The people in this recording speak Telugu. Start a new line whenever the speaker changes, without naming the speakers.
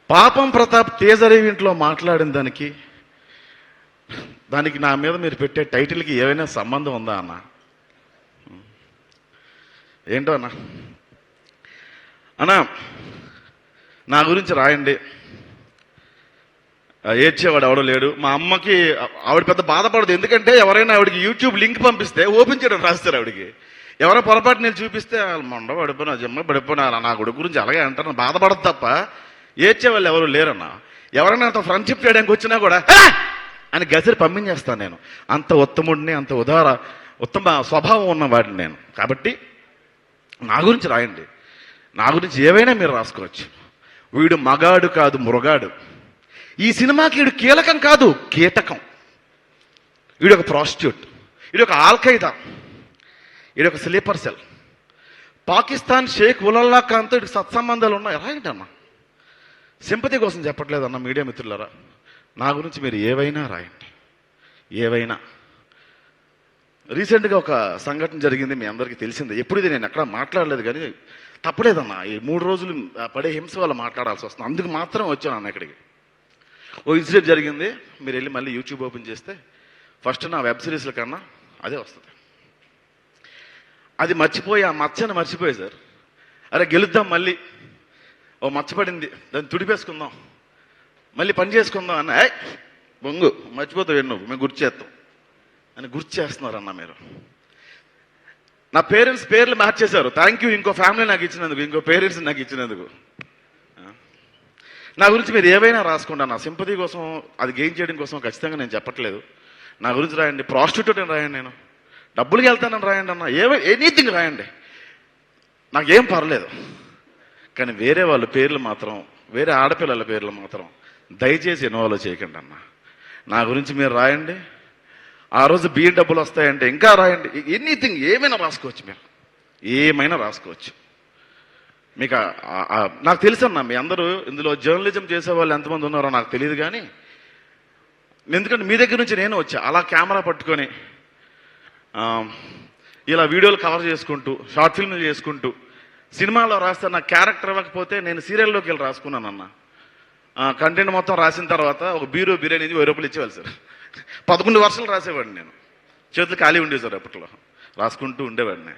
పాపం ప్రతాప్ తేజరీ ఇంట్లో మాట్లాడిన దానికి నా మీద మీరు పెట్టే టైటిల్కి ఏమైనా సంబంధం ఉందా అన్న? ఏంటో అన్న అన్నా, నా గురించి రాయండి. ఏడ్చేవాడు ఎవడో లేడు. మా అమ్మకి ఆవిడ పెద్ద బాధపడదు, ఎందుకంటే ఎవరైనా ఆవిడకి యూట్యూబ్ లింక్ పంపిస్తే ఓపెన్ చేయడం రాస్తారు ఆవిడకి. ఎవరో పొరపాటు నేను చూపిస్తే మొండ పడిపోయినా జమ్మ పడిపోయినా నా కొడుకు గురించి అలాగే అంటారు, బాధపడదు తప్ప ఏడ్చేవాళ్ళు ఎవరు లేరన్నా. ఎవరైనా అంత ఫ్రెండ్షిప్ చేయడానికి వచ్చినా కూడా అని గసిరి పంపించేస్తాను నేను. అంత ఉత్తముడిని, అంత ఉత్తమ స్వభావం ఉన్న వాడిని నేను. కాబట్టి నా గురించి రాయండి, నా గురించి ఏవైనా మీరు రాసుకోవచ్చు. వీడు మగాడు కాదు, మృగాడు. ఈ సినిమాకి వీడు కీలకం కాదు, కీటకం. వీడు ఒక ప్రాస్టిట్యూట్, వీడు ఒక ఆల్ఖైదా, వీడు ఒక స్లీపర్ సెల్. పాకిస్తాన్ షేక్ ఉలల్లా ఖాన్తో వీడికి సత్సంబంధాలు ఉన్నాయి. రాయండి అన్న, సింపతి కోసం చెప్పట్లేదన్న. మీడియా మిత్రులారా, నా గురించి మీరు ఏవైనా రాయండి, ఏవైనా. రీసెంట్గా ఒక సంఘటన జరిగింది, మీ అందరికీ తెలిసిందే. ఎప్పుడు ఇది నేను ఎక్కడ మాట్లాడలేదు, కానీ తప్పలేదన్న. ఈ 3 రోజులు పడే హింస వల్ల మాట్లాడాల్సి వస్తుంది. అందుకు మాత్రం వచ్చాను అన్న ఇక్కడికి. ఓ ఇన్సిడెంట్ జరిగింది, మీరు వెళ్ళి మళ్ళీ యూట్యూబ్ ఓపెన్ చేస్తే ఫస్ట్ నా వెబ్ సిరీస్ల కన్నా అదే వస్తుంది. అది మర్చిపోయి, ఆ మచ్చని మర్చిపోయి సార్, అరే గెలుద్దాం మళ్ళీ, ఓ మచ్చపడింది దాన్ని తుడిపేసుకుందాం, మళ్ళీ పని చేసుకుందాం అన్న. బొంగు మర్చిపోతావు నువ్వు, మేము గుర్తు చేస్తాం అని గుర్తు చేస్తున్నారన్న. మీరు నా పేరెంట్స్ పేర్లు మార్చేశారు. థ్యాంక్ యూ ఇంకో ఫ్యామిలీ నాకు ఇచ్చినందుకు, ఇంకో పేరెంట్స్ నాకు ఇచ్చినందుకు. నా గురించి మీరు ఏవైనా రాసుకోండి అన్న. సింపతి కోసం, అది గెయిన్ చేయడం కోసం ఖచ్చితంగా నేను చెప్పట్లేదు. నా గురించి రాయండి. ప్రాస్టిట్యూట్ అని రాయండి, నేను డబ్బులకి వెళ్తానని రాయండి అన్న. ఎనీథింగ్ రాయండి, నాకేం పర్లేదు. కానీ వేరే వాళ్ళ పేర్లు మాత్రం, వేరే ఆడపిల్లల పేర్లు మాత్రం దయచేసి ఇన్వాల్వ్ చేయకండి అన్న. నా గురించి మీరు రాయండి. ఆ రోజు బియ్యం డబ్బులు వస్తాయంటే ఇంకా రాయండి. ఎనీథింగ్ ఏమైనా రాసుకోవచ్చు, మీరు ఏమైనా రాసుకోవచ్చు. మీకు నాకు తెలుసన్నా, మీ అందరూ ఇందులో జర్నలిజం చేసే వాళ్ళు ఎంతమంది ఉన్నారో నాకు తెలియదు, కానీ ఎందుకంటే మీ దగ్గర నుంచి నేను వచ్చా. అలా కెమెరా పట్టుకొని ఇలా వీడియోలు కవర్ చేసుకుంటూ, షార్ట్ ఫిల్మ్లు చేసుకుంటూ, సినిమాలో రాస్తే నాకు క్యారెక్టర్ ఇవ్వకపోతే నేను సీరియల్లోకి వెళ్ళి రాసుకున్నాను అన్న. కంటెంట్ మొత్తం రాసిన తర్వాత ఒక బిర్యానీ 1000 రూపాయలు ఇచ్చేవాళ్ళు సార్. 11 వర్షాలు రాసేవాడిని నేను. చేతులు ఖాళీ ఉండేవి సార్, అప్పట్లో రాసుకుంటూ ఉండేవాడిని.